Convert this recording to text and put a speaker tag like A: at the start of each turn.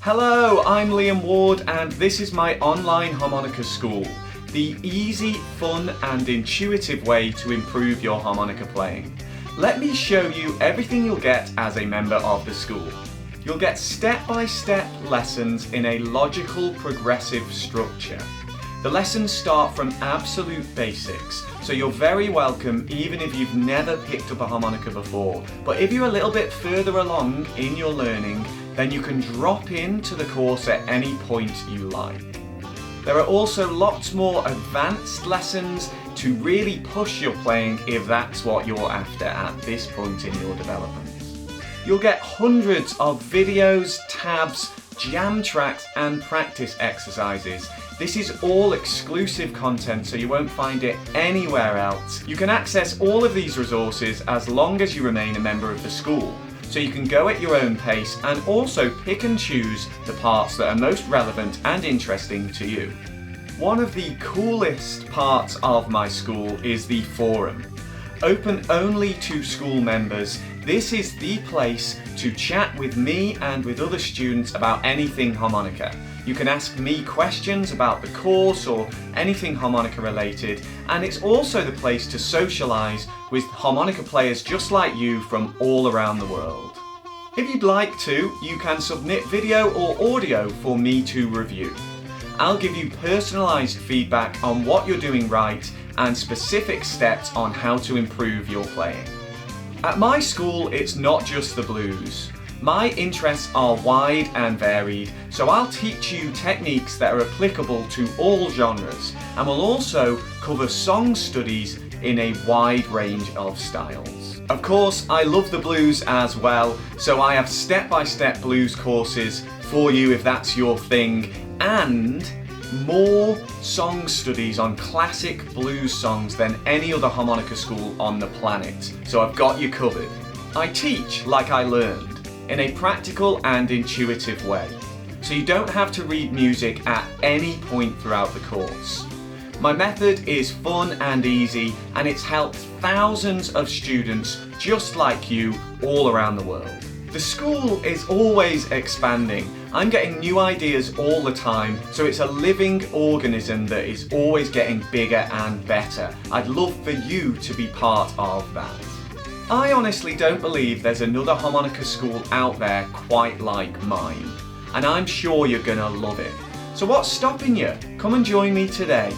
A: Hello, I'm Liam Ward and this is my Online Harmonica School, the easy, fun and intuitive way to improve your harmonica playing. Let me show you everything you'll get as a member of the school. You'll get step-by-step lessons in a logical, progressive structure. The lessons start from absolute basics, so you're very welcome even if you've never picked up a harmonica before. But if you're a little bit further along in your learning, then you can drop into the course at any point you like. There are also lots more advanced lessons to really push your playing if that's what you're after at this point in your development. You'll get hundreds of videos, tabs, jam tracks and practice exercises. This is all exclusive content, so you won't find it anywhere else. You can access all of these resources as long as you remain a member of the school, so you can go at your own pace and also pick and choose the parts that are most relevant and interesting to you. One of the coolest parts of my school is the forum. Open only to school members, this is the place to chat with me and with other students about anything harmonica. You can ask me questions about the course or anything harmonica related, and it's also the place to socialise with harmonica players just like you from all around the world. If you'd like to, you can submit video or audio for me to review. I'll give you personalised feedback on what you're doing right and specific steps on how to improve your playing. At my school, it's not just the blues. My interests are wide and varied, so I'll teach you techniques that are applicable to all genres, and will also cover song studies in a wide range of styles. Of course, I love the blues as well, so I have step-by-step blues courses for you if that's your thing, and more song studies on classic blues songs than any other harmonica school on the planet, so I've got you covered. I teach like I learned, in a practical and intuitive way, so you don't have to read music at any point throughout the course. My method is fun and easy, and it's helped thousands of students just like you all around the world. The school is always expanding. I'm getting new ideas all the time, so it's a living organism that is always getting bigger and better. I'd love for you to be part of that. I honestly don't believe there's another harmonica school out there quite like mine, and I'm sure you're gonna love it. So what's stopping you? Come and join me today.